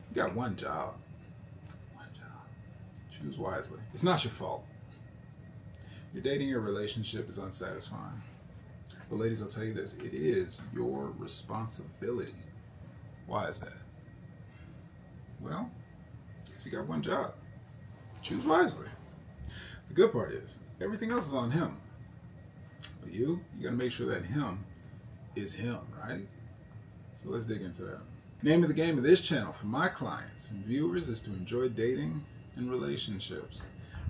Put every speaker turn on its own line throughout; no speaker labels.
You got one job. One job. Choose wisely. It's not your fault. Your dating or relationship is unsatisfying. But ladies, I'll tell you this, it is your responsibility. Why is that? Well, because you got one job. Choose wisely. The good part is, everything else is on him. But you got to make sure that him is him, right? So let's dig into that. Name of the game of this channel for my clients and viewers is to enjoy dating and relationships,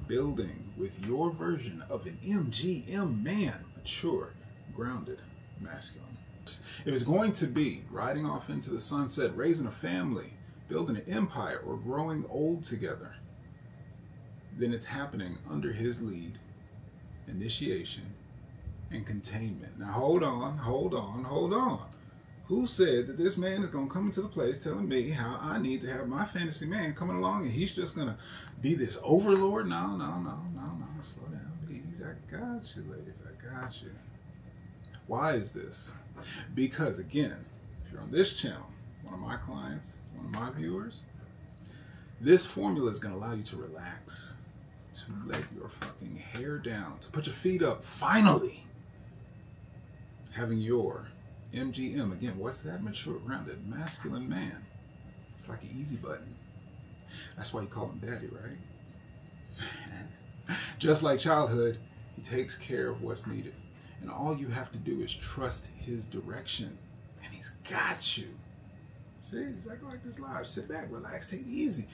building with your version of an MGM man, mature, grounded, masculine. If it's going to be riding off into the sunset, raising a family, building an empire, or growing old together, then it's happening under his lead, initiation, and containment. Now hold on. Who said that this man is going to come into the place telling me how I need to have my fantasy man coming along and he's just going to be this overlord? No. Slow down, please. I got you, ladies. I got you. Why is this? Because, again, if you're on this channel, one of my clients, one of my viewers, this formula is going to allow you to relax, to let your fucking hair down, to put your feet up, finally having your MGM. Again, what's that? Mature, grounded, masculine man. It's like an easy button. That's why you call him daddy, right? Just like childhood, he takes care of what's needed. And all you have to do is trust his direction. And he's got you. See, it's like this live. Sit back, relax, take it easy.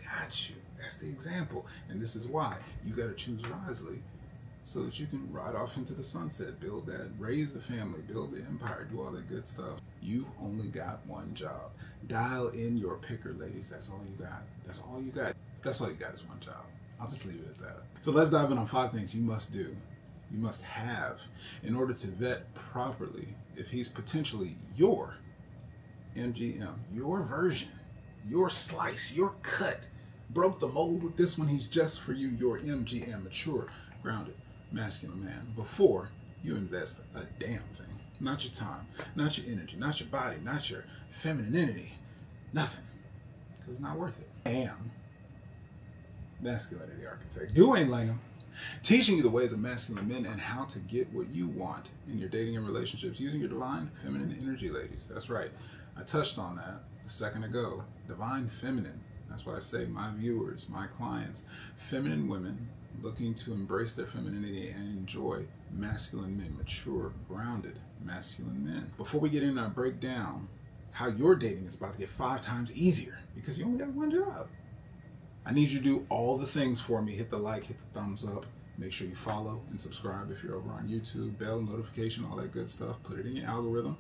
Got you. That's the example. And this is why you got to choose wisely, so that you can ride off into the sunset, build that, raise the family, build the empire, do all that good stuff. You've only got one job. Dial in your picker, ladies. That's all you got. That's all you got. That's all you got is one job. I'll just leave it at that. So let's dive in on 5 things you must do, you must have, in order to vet properly if he's potentially your MGM, your version, your slice, your cut. Broke the mold with this one, he's just for you, your MGM, mature, grounded, masculine man, before you invest a damn thing. Not your time, not your energy, not your body, not your femininity, nothing. Because it's not worth it. I am Masculinity Architect, Dwayne Langham, teaching you the ways of masculine men and how to get what you want in your dating and relationships using your divine feminine energy, ladies. That's right. I touched on that a second ago. Divine feminine. That's why I say my viewers, my clients, feminine women looking to embrace their femininity and enjoy masculine men, mature, grounded, masculine men. Before we get in and break down how your dating is about to get 5 times easier because you only got one job, I need you to do all the things for me. Hit the like, hit the thumbs up. Make sure you follow and subscribe if you're over on YouTube, bell, notification, all that good stuff. Put it in your algorithm.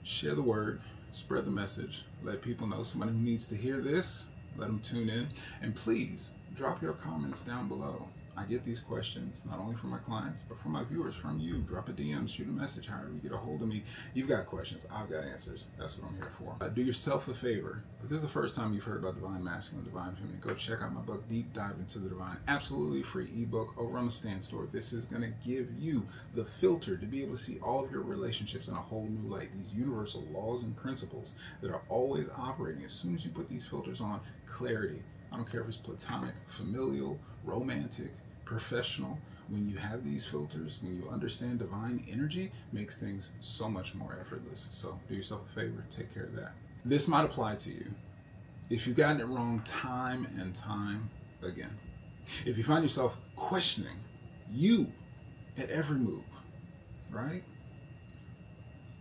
Share the word. Spread the message. Let people know somebody who needs to hear this. Let them tune in. And please drop your comments down below. I get these questions not only from my clients, but from my viewers, from you. Drop a DM, shoot a message, however you get a hold of me. You've got questions, I've got answers. That's what I'm here for. Do yourself a favor. If this is the first time you've heard about Divine Masculine, Divine Feminine, go check out my book, Deep Dive into the Divine. Absolutely free ebook over on the Stand Store. This is going to give you the filter to be able to see all of your relationships in a whole new light. These universal laws and principles that are always operating. As soon as you put these filters on, clarity. I don't care if it's platonic, familial, romantic, professional. When you have these filters, when you understand divine energy, makes things so much more effortless. So do yourself a favor, take care of that. This might apply to you if you've gotten it wrong time and time again. If you find yourself questioning you at every move, right?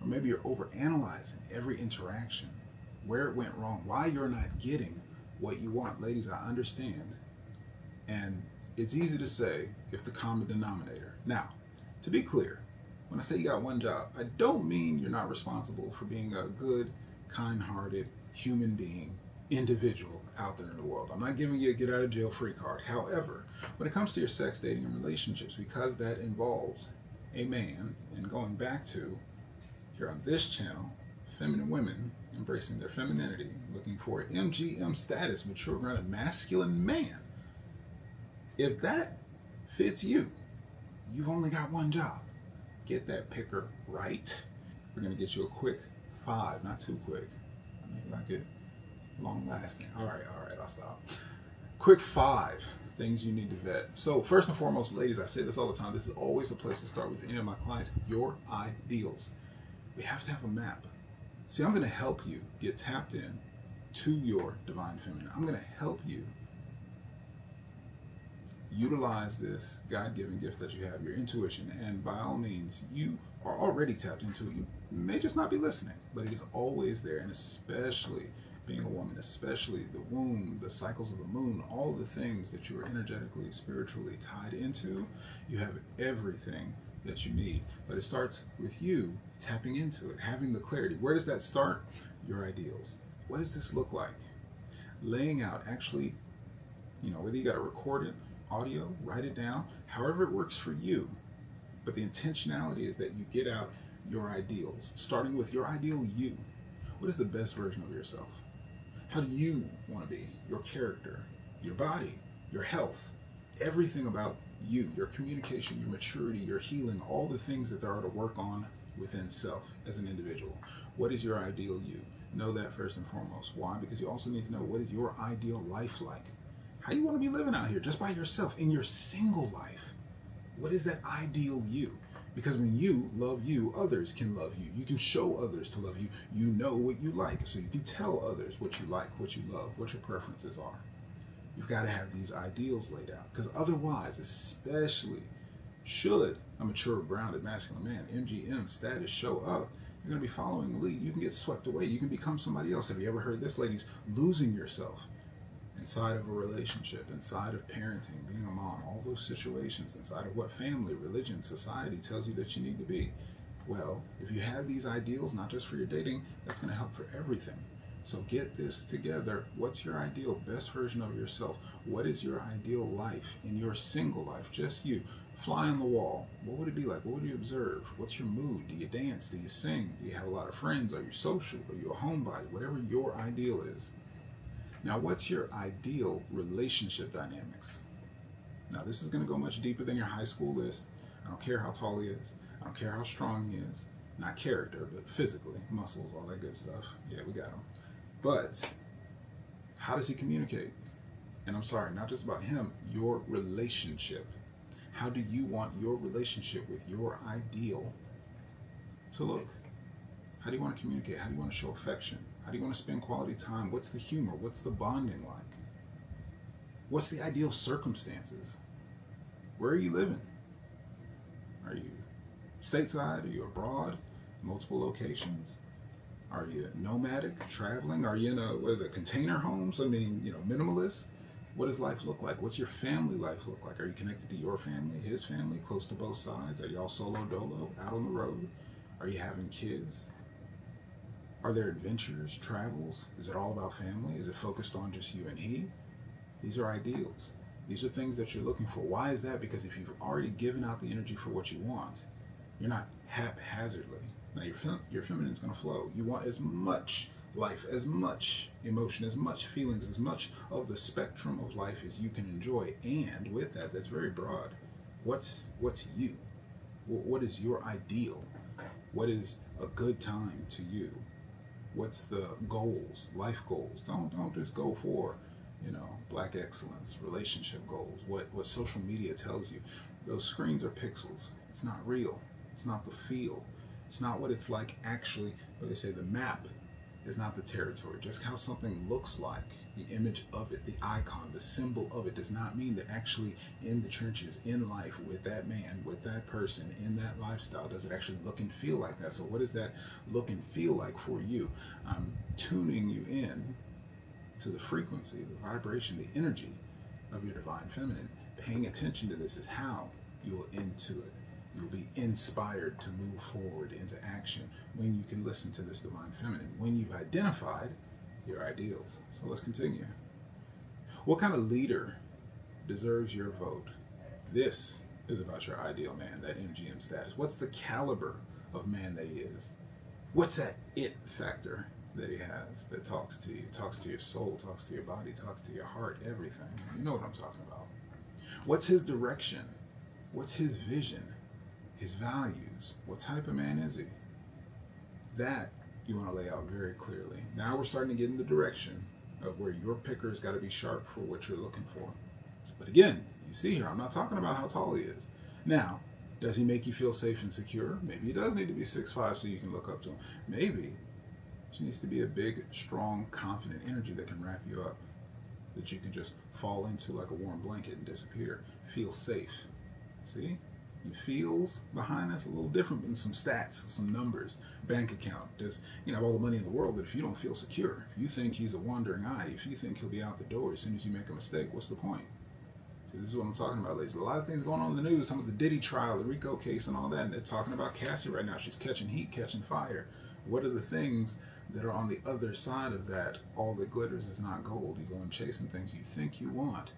Or maybe you're overanalyzing every interaction, where it went wrong, why you're not getting what you want. Ladies, I understand. And it's easy to say if the common denominator. Now, to be clear, when I say you got one job, I don't mean you're not responsible for being a good, kind-hearted human being, individual out there in the world. I'm not giving you a get out of jail free card. However, when it comes to your sex, dating, and relationships, because that involves a man, and going back to here on this channel, feminine women embracing their femininity, looking for MGM status, mature, grounded, masculine man. If that fits you, you've only got one job. Get that picker right. We're going to get you a quick 5, not too quick. I mean, like it long lasting. All right, I'll stop. Quick 5 things you need to vet. So first and foremost, ladies, I say this all the time. This is always the place to start with any of my clients. Your ideals. We have to have a map. See, I'm going to help you get tapped in to your divine feminine. I'm going to help you utilize this God-given gift that you have, your intuition, and by all means, you are already tapped into it. You may just not be listening, but it is always there, and especially being a woman, especially the womb, the cycles of the moon, all the things that you are energetically, spiritually tied into, you have everything that you need. But it starts with you tapping into it, having the clarity. Where does that start? Your ideals. What does this look like? Laying out, actually, whether you got to record it, audio, write it down, however it works for you. But the intentionality is that you get out your ideals, starting with your ideal you. What is the best version of yourself? How do you want to be? Your character, your body, your health, everything about you, your communication, your maturity, your healing, all the things that there are to work on within self as an individual. What is your ideal you? Know that first and foremost. Why? Because you also need to know what is your ideal life like. How you want to be living out here just by yourself in your single life. What is that ideal you? Because when you love you, others can love you. You can show others to love you. You know what you like, so you can tell others what you like, what you love, what your preferences are. You've got to have these ideals laid out, because otherwise, especially should a mature, grounded, masculine man, MGM status show up, you're going to be following the lead. You can get swept away. You can become somebody else. Have you ever heard this, ladies? Losing yourself inside of a relationship, inside of parenting, being a mom, all those situations, inside of what family, religion, society tells you that you need to be. Well, if you have these ideals, not just for your dating, that's going to help for everything. So get this together. What's your ideal best version of yourself? What is your ideal life in your single life? Just you. Fly on the wall. What would it be like? What would you observe? What's your mood? Do you dance? Do you sing? Do you have a lot of friends? Are you social? Are you a homebody? Whatever your ideal is. Now, what's your ideal relationship dynamics? Now, this is going to go much deeper than your high school list. I don't care how tall he is. I don't care how strong he is. Not character, but physically, muscles, all that good stuff. Yeah, we got him. But how does he communicate? And I'm sorry, not just about him, your relationship. How do you want your relationship with your ideal to look? How do you want to communicate? How do you want to show affection? How do you want to spend quality time? What's the humor? What's the bonding like? What's the ideal circumstances? Where are you living? Are you stateside? Are you abroad? Multiple locations? Are you nomadic, traveling? Are you in the container homes? Minimalist? What does life look like? What's your family life look like? Are you connected to your family, his family, close to both sides? Are y'all solo dolo, out on the road? Are you having kids? Are there adventures, travels? Is it all about family? Is it focused on just you and he? These are ideals. These are things that you're looking for. Why is that? Because if you've already given out the energy for what you want, you're not haphazardly. Now your feminine is going to flow. You want as much life, as much emotion, as much feelings, as much of the spectrum of life as you can enjoy. And with that, that's very broad. What's you? What is your ideal? What is a good time to you? What's the goals, life goals? Don't just go for, black excellence, relationship goals. What social media tells you. Those screens are pixels. It's not real. It's not the feel. It's not what it's like actually. What they say, the map is not the territory. Just how something looks like, the image of it, the icon, the symbol of it does not mean that actually in the trenches, in life, with that man, with that person, in that lifestyle, does it actually look and feel like that? So what does that look and feel like for you? I'm tuning you in to the frequency, the vibration, the energy of your divine feminine. Paying attention to this is how you will into it. You'll be inspired to move forward into action when you can listen to this divine feminine, when you've identified your ideals. So let's continue. What kind of leader deserves your vote? This is about your ideal man, that MGM status. What's the caliber of man that he is? What's that it factor that he has that talks to you, talks to your soul, talks to your body, talks to your heart, everything? You know what I'm talking about. What's his direction? What's his vision? His values? What type of man is he? That you want to lay out very clearly. Now we're starting to get in the direction of where your picker's got to be sharp for what you're looking for. But again, you see here, I'm not talking about how tall he is. Now, does he make you feel safe and secure? Maybe he does need to be 6'5" so you can look up to him. Maybe she needs to be a big, strong, confident energy that can wrap you up, that you can just fall into like a warm blanket and disappear. Feel safe. See? The feels behind that's a little different than some stats, some numbers, bank account. Does have all the money in the world, but if you don't feel secure, if you think he's a wandering eye, if you think he'll be out the door as soon as you make a mistake, what's the point? See, this is what I'm talking about, ladies. A lot of things going on in the news, talking about the Diddy trial, the Rico case, and all that. And they're talking about Cassie right now. She's catching heat, catching fire. What are the things that are on the other side of that? All that glitters is not gold. You go and chasing things you think you want.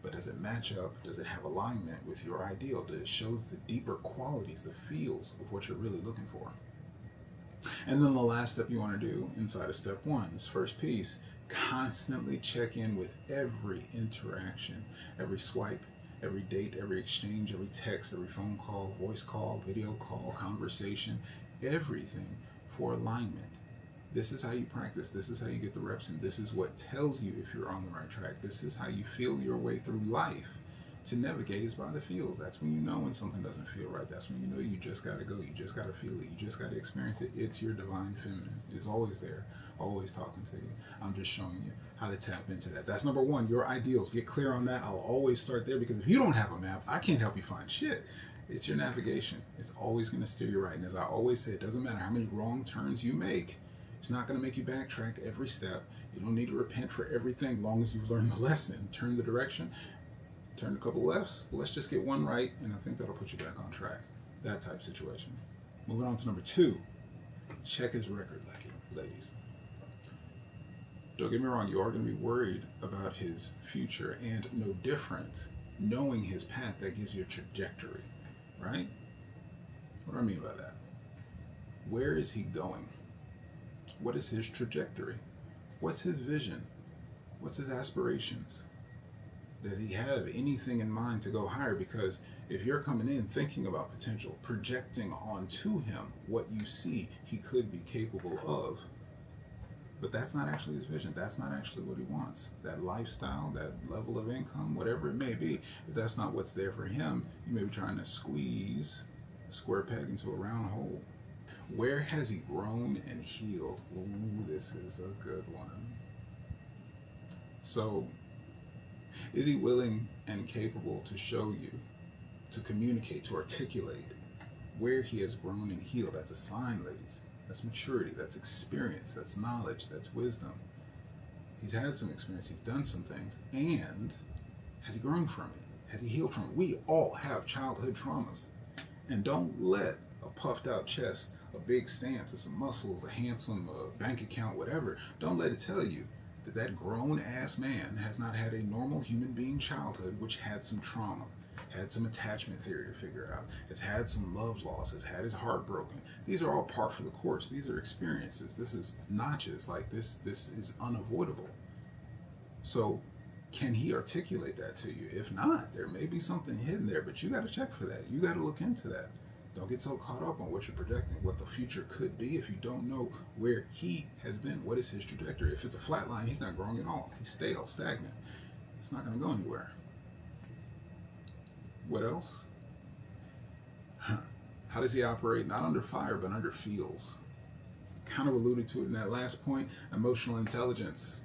But does it match up? Does it have alignment with your ideal? Does it show the deeper qualities, the feels of what you're really looking for? And then the last step you want to do inside of step one, this first piece, constantly check in with every interaction, every swipe, every date, every exchange, every text, every phone call, voice call, video call, conversation, everything for alignment. This is how you practice. This is how you get the reps in. This is what tells you if you're on the right track. This is how you feel your way through life. To navigate is by the feels. That's when you know when something doesn't feel right. That's when you know you just got to go. You just got to feel it. You just got to experience it. It's your divine feminine. It's always there, always talking to you. I'm just showing you how to tap into that. That's number one, your ideals. Get clear on that. I'll always start there because if you don't have a map, I can't help you find shit. It's your navigation. It's always going to steer you right. And as I always say, it doesn't matter how many wrong turns you make. It's not going to make you backtrack every step. You don't need to repent for everything as long as you've learned the lesson. Turn the direction, turn a couple lefts. Well, let's just get one right, and I think that'll put you back on track. That type of situation. Moving on to number two, check his record, ladies. Don't get me wrong, you are going to be worried about his future, and no different, knowing his path, that gives you a trajectory, right? What do I mean by that? Where is he going? What is his trajectory? What's his vision? What's his aspirations? Does he have anything in mind to go higher? Because if you're coming in thinking about potential, projecting onto him what you see he could be capable of, but that's not actually his vision. That's not actually what he wants. That lifestyle, that level of income, whatever it may be, if that's not what's there for him, you may be trying to squeeze a square peg into a round hole. Where has he grown and healed? Ooh, this is a good one. So, is he willing and capable to show you, to communicate, to articulate where he has grown and healed? That's a sign, ladies. That's maturity, that's experience, that's knowledge, that's wisdom. He's had some experience, he's done some things, and has he grown from it? Has he healed from it? We all have childhood traumas. And don't let a puffed out chest, a big stance, some muscles, a handsome bank account, whatever, don't let it tell you that that grown-ass man has not had a normal human being childhood which had some trauma, had some attachment theory to figure out, has had some love loss, has had his heart broken. These are all par for the course. These are experiences. This is notches. Like this is unavoidable. So can he articulate that to you? If not, there may be something hidden there, but you got to check for that. You got to look into that. Don't get so caught up on what you're projecting, what the future could be if you don't know where he has been. What is his trajectory? If it's a flat line, he's not growing at all. He's stale, stagnant. It's not going to go anywhere. What else? How does he operate? Not under fire, but under feels. Kind of alluded to it in that last point. Emotional intelligence.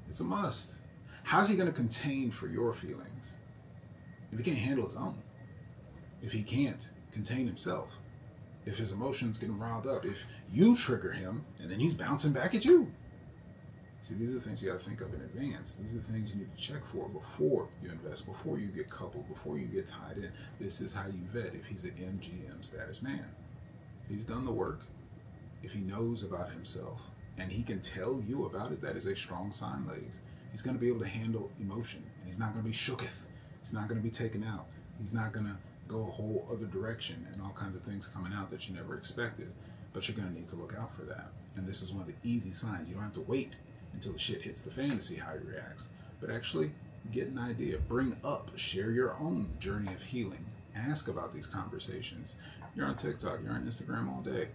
It's a must. How's he going to contain for your feelings? If he can't handle his own. If he can't contain himself. If his emotions get him riled up. If you trigger him and then he's bouncing back at you. See, these are the things you got to think of in advance. These are the things you need to check for before you invest, before you get coupled, before you get tied in. This is how you vet if he's an MGM status man. If he's done the work, if he knows about himself, and he can tell you about it, that is a strong sign, ladies. He's going to be able to handle emotion. And he's not going to be shooketh. He's not going to be taken out. He's not going to go a whole other direction and all kinds of things coming out that you never expected. But you're going to need to look out for that. And this is one of the easy signs. You don't have to wait until the shit hits the fan to see how he reacts. But actually get an idea. Bring up. Share your own journey of healing. Ask about these conversations. You're on TikTok. You're on Instagram all day.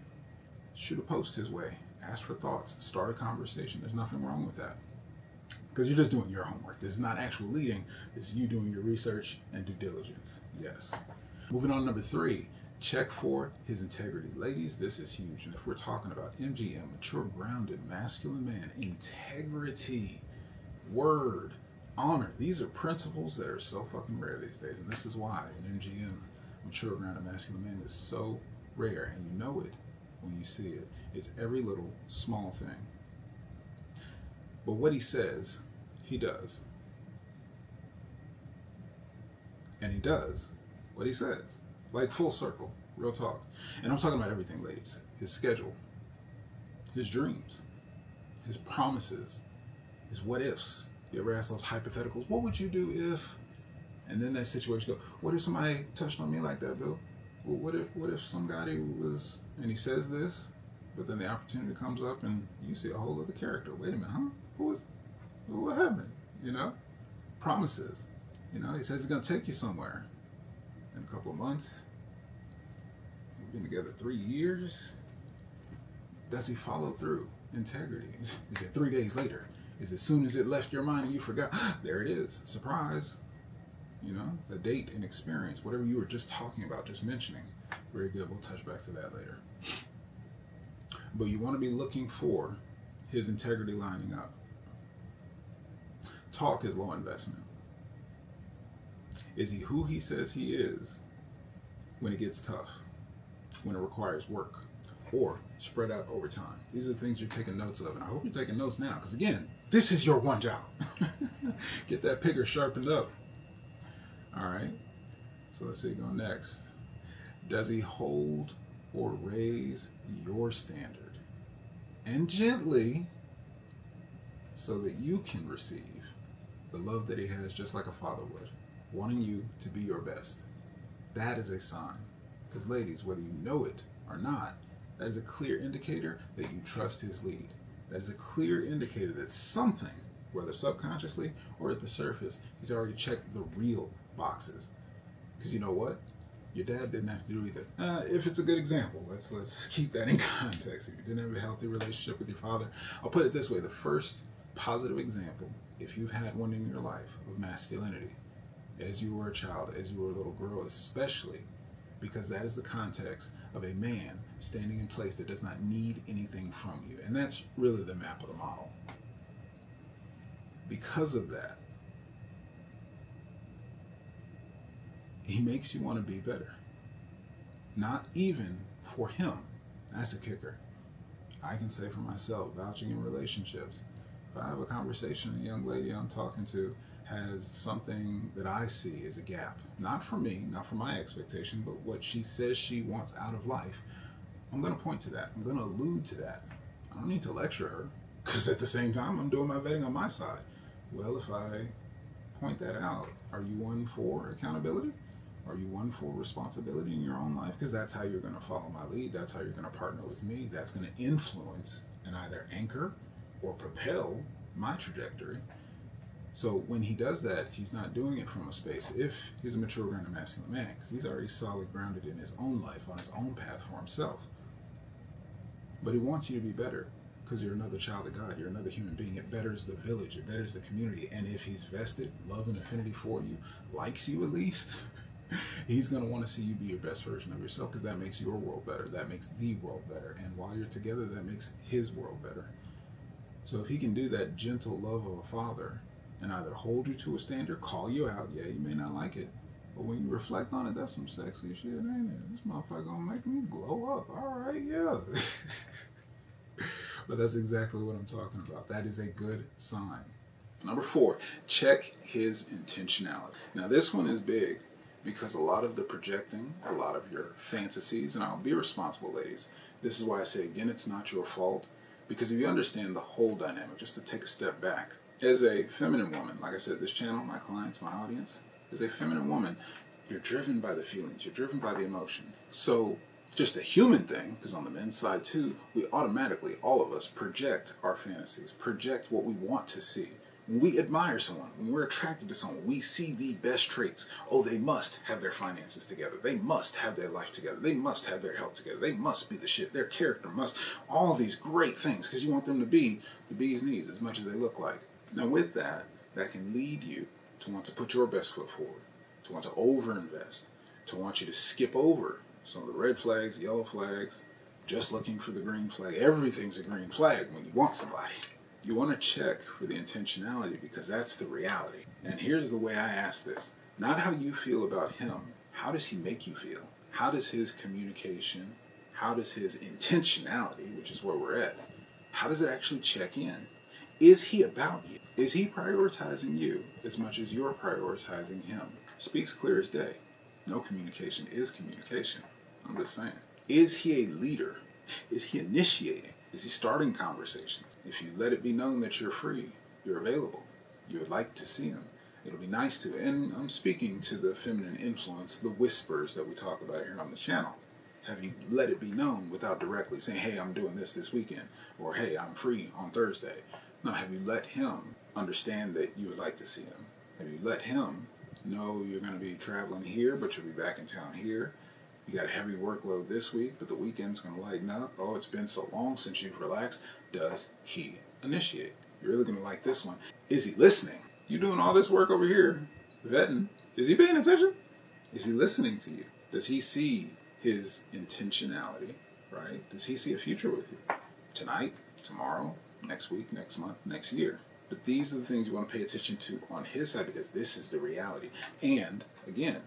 Shoot a post his way. Ask for thoughts. Start a conversation. There's nothing wrong with that. Because you're just doing your homework. This is not actual leading. This is you doing your research and due diligence. Yes. Moving on to number 3. Check for his integrity. Ladies, this is huge. And if we're talking about MGM, mature, grounded, masculine man, integrity, word, honor. These are principles that are so fucking rare these days. And this is why an MGM, mature, grounded, masculine man, is so rare. And you know it when you see it. It's every little small thing. But what he says, he does. And he does what he says. Like full circle, real talk. And I'm talking about everything, ladies. His schedule, his dreams, his promises, his what ifs. You ever ask those hypotheticals? What would you do if? And then that situation go, what if somebody touched on me like that, Bill? Well, what if somebody was, and he says this, but then the opportunity comes up and you see a whole other character. Wait a minute, huh? What happened? You know? Promises. You know, he says he's going to take you somewhere in a couple of months. We've been together 3 years. Does he follow through? Integrity. Is it 3 days later? Is it as soon as it left your mind and you forgot? There it is. Surprise. You know, the date and experience, whatever you were just talking about, just mentioning. Very good. We'll touch back to that later. But you want to be looking for his integrity lining up. Talk is low investment. Is he who he says he is when it gets tough, when it requires work, or spread out over time? These are the things you're taking notes of, and I hope you're taking notes now, because again, this is your one job. Get that picker sharpened up. All right, so let's see, go next. Does he hold or raise your standard? And gently, so that you can receive the love that he has, just like a father would, wanting you to be your best. That is a sign. Because ladies, whether you know it or not, that is a clear indicator that you trust his lead. That is a clear indicator that something, whether subconsciously or at the surface, he's already checked the real boxes. Because you know what? Your dad didn't have to do either. If it's a good example, let's keep that in context. If you didn't have a healthy relationship with your father, I'll put it this way. The first positive example, if you've had one in your life, of masculinity, as you were a child, as you were a little girl, especially because that is the context of a man standing in place that does not need anything from you. And that's really the map of the model. Because of that, he makes you want to be better. Not even for him. That's a kicker. I can say for myself, vouching in relationships, if I have a conversation, a young lady I'm talking to has something that I see as a gap, not for me, not for my expectation, but what she says she wants out of life, I'm going to point to that. I'm going to allude to that. I don't need to lecture her, because at the same time, I'm doing my vetting on my side. Well, if I point that out, are you one for accountability? Are you one for responsibility in your own life? Because that's how you're going to follow my lead. That's how you're going to partner with me. That's going to influence and either anchor or propel my trajectory. So when he does that, he's not doing it from a space, if he's a mature, grounded, masculine man, because he's already solid grounded in his own life, on his own path for himself. But he wants you to be better, because you're another child of God. You're another human being. It betters the village. It betters the community. And if he's vested love and affinity for you, likes you at least, he's going to want to see you be your best version of yourself, because that makes your world better. That makes the world better. And while you're together, that makes his world better. So if he can do that gentle love of a father and either hold you to a standard, call you out, yeah, you may not like it, but when you reflect on it, that's some sexy shit, ain't it? This motherfucker gonna make me glow up. All right, yeah. But that's exactly what I'm talking about. That is a good sign. Number 4, check his intentionality. Now this one is big, because a lot of the projecting, a lot of your fantasies, and I'll be responsible, ladies. This is why I say, again, it's not your fault, because if you understand the whole dynamic, just to take a step back, as a feminine woman, like I said, this channel, my clients, my audience, as a feminine woman, you're driven by the feelings, you're driven by the emotion. So just a human thing, because on the men's side too, we automatically, all of us, project our fantasies, project what we want to see. When we admire someone, when we're attracted to someone, we see the best traits. Oh, they must have their finances together. They must have their life together. They must have their health together. They must be the shit. Their character must. All these great things, because you want them to be the bee's knees as much as they look like. Now with that, that can lead you to want to put your best foot forward, to want to overinvest, to want you to skip over some of the red flags, yellow flags, just looking for the green flag. Everything's a green flag when you want somebody. You want to check for the intentionality, because that's the reality. And here's the way I ask this. Not how you feel about him. How does he make you feel? How does his communication, how does his intentionality, which is where we're at, how does it actually check in? Is he about you? Is he prioritizing you as much as you're prioritizing him? Speaks clear as day. No communication is communication. I'm just saying. Is he a leader? Is he initiating? Is he starting conversations? If you let it be known that you're free, you're available, you would like to see him, it'll be nice to. And I'm speaking to the feminine influence, the whispers that we talk about here on the channel. Have you let it be known without directly saying, hey, I'm doing this weekend, or hey, I'm free on Thursday? No, have you let him understand that you would like to see him? Have you let him know you're going to be traveling here, but you'll be back in town here? You got a heavy workload this week, but the weekend's going to lighten up. Oh, it's been so long since you've relaxed. Does he initiate? You're really going to like this one. Is he listening? You doing all this work over here, vetting. Is he paying attention? Is he listening to you? Does he see his intentionality, right? Does he see a future with you? Tonight, tomorrow, next week, next month, next year. But these are the things you want to pay attention to on his side, because this is the reality. And again,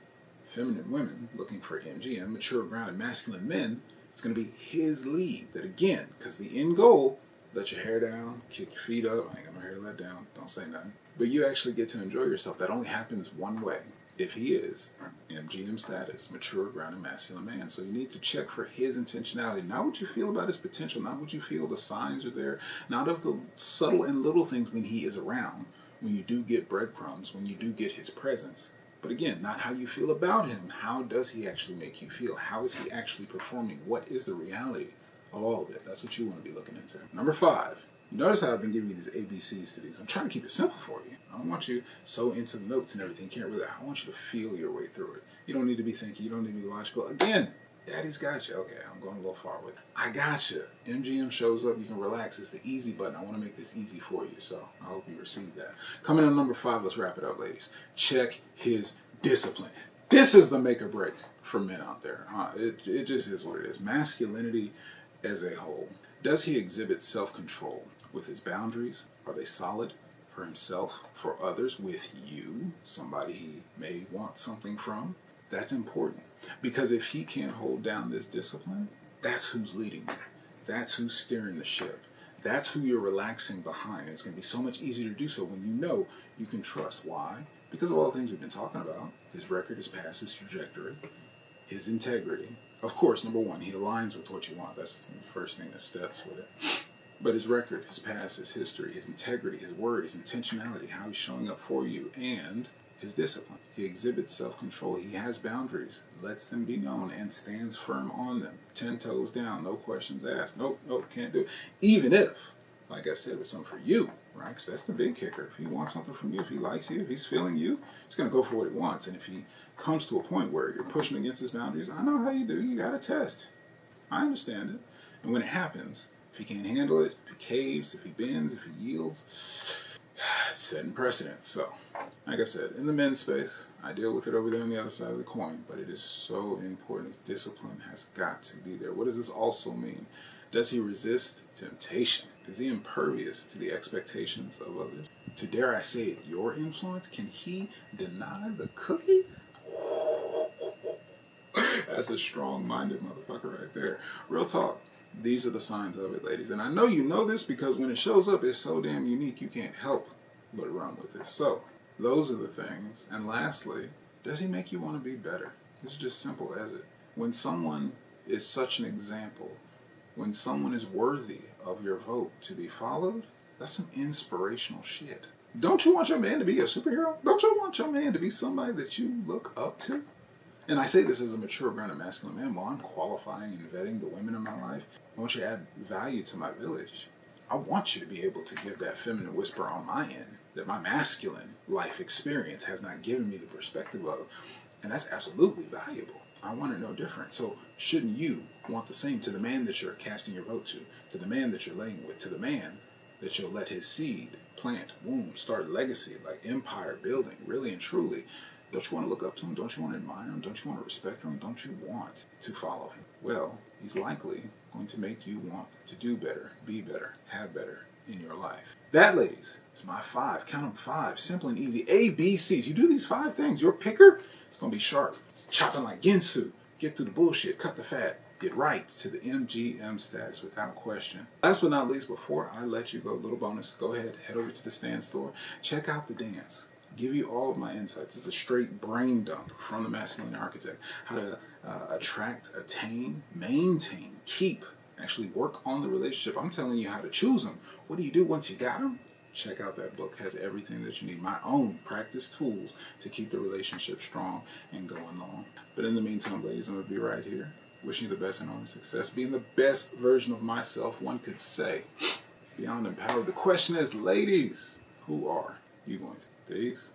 feminine women looking for MGM, mature, grounded, masculine men, it's going to be his lead. That again, because the end goal, let your hair down, kick your feet up. I ain't got no hair to let down. Don't say nothing. But you actually get to enjoy yourself. That only happens one way. If he is MGM status, mature, grounded, masculine man. So you need to check for his intentionality. Not what you feel about his potential, not what you feel the signs are there, not of the subtle and little things when he is around, when you do get breadcrumbs, when you do get his presence. But again, not how you feel about him. How does he actually make you feel? How is he actually performing? What is the reality of all of it? That's what you want to be looking into. Number 5. You notice how I've been giving you these ABCs to these. I'm trying to keep it simple for you. I don't want you so into the notes and everything. You can't really. I want you to feel your way through it. You don't need to be thinking. You don't need to be logical. Again, Daddy's got you. Okay, I'm going a little far with it. I got you. MGM shows up. You can relax. It's the easy button. I want to make this easy for you. So I hope you receive that. Coming in number 5, let's wrap it up, ladies. Check his discipline. This is the make or break for men out there. It just is what it is. Masculinity as a whole. Does he exhibit self-control with his boundaries? Are they solid for himself, for others, with you, somebody he may want something from? That's important. Because if he can't hold down this discipline, that's who's leading you. That's who's steering the ship. That's who you're relaxing behind. It's going to be so much easier to do so when you know you can trust. Why? Because of all the things we've been talking about. His record, his past, his trajectory, his integrity. Of course, number 1, he aligns with what you want. That's the first thing that steps with it. But his record, his past, his history, his integrity, his word, his intentionality, how he's showing up for you, and his discipline. He exhibits self-control. He has boundaries, lets them be known, and stands firm on them. 10 toes down, no questions asked. Nope, can't do it. Even if, like I said, it's something for you, right? Because that's the big kicker. If he wants something from you, if he likes you, if he's feeling you, he's going to go for what he wants. And if he comes to a point where you're pushing against his boundaries, I know how you do. You got to test. I understand it. And when it happens, if he can't handle it, if he caves, if he bends, if he yields, it's setting precedent. So, like I said, in the men's space, I deal with it over there on the other side of the coin, but it is so important. His discipline has got to be there. What does this also mean? Does he resist temptation? Is he impervious to the expectations of others? To, dare I say it, your influence? Can he deny the cookie? That's a strong-minded motherfucker right there. Real talk. These are the signs of it, ladies. And I know you know this because when it shows up, it's so damn unique, you can't help but run with it. So, those are the things. And lastly, does he make you want to be better? It's just simple as it. When someone is such an example, when someone is worthy of your vote to be followed, that's some inspirational shit. Don't you want your man to be a superhero? Don't you want your man to be somebody that you look up to? And I say this as a mature, grounded, masculine man. While I'm qualifying and vetting the women in my life, I want you to add value to my village. I want you to be able to give that feminine whisper on my end that my masculine life experience has not given me the perspective of. And that's absolutely valuable. I want it no different. So shouldn't you want the same to the man that you're casting your vote to the man that you're laying with, to the man that you'll let his seed plant, womb, start legacy, like empire building, really and truly? Don't you want to look up to him? Don't you want to admire him? Don't you want to respect him? Don't you want to follow him? Well, he's likely going to make you want to do better, be better, have better in your life. That, ladies, is my 5. Count them 5. Simple and easy. ABCs. You do these 5 things. Your picker is going to be sharp. Chopping like Ginsu. Get through the bullshit. Cut the fat. Get right to the MGM status without question. Last but not least, before I let you go, little bonus, go ahead, head over to the Stand store. Check out the dance. Give you all of my insights. It's a straight brain dump from the Masculine Architect. How to attract, attain, maintain, keep, actually work on the relationship. I'm telling you how to choose them. What do you do once you got them? Check out that book. It has everything that you need. My own practice tools to keep the relationship strong and going long. But in the meantime, ladies, I'm going to be right here. Wishing you the best and only success. Being the best version of myself, one could say. Beyond empowered. The question is, ladies, who are you going to? Peace.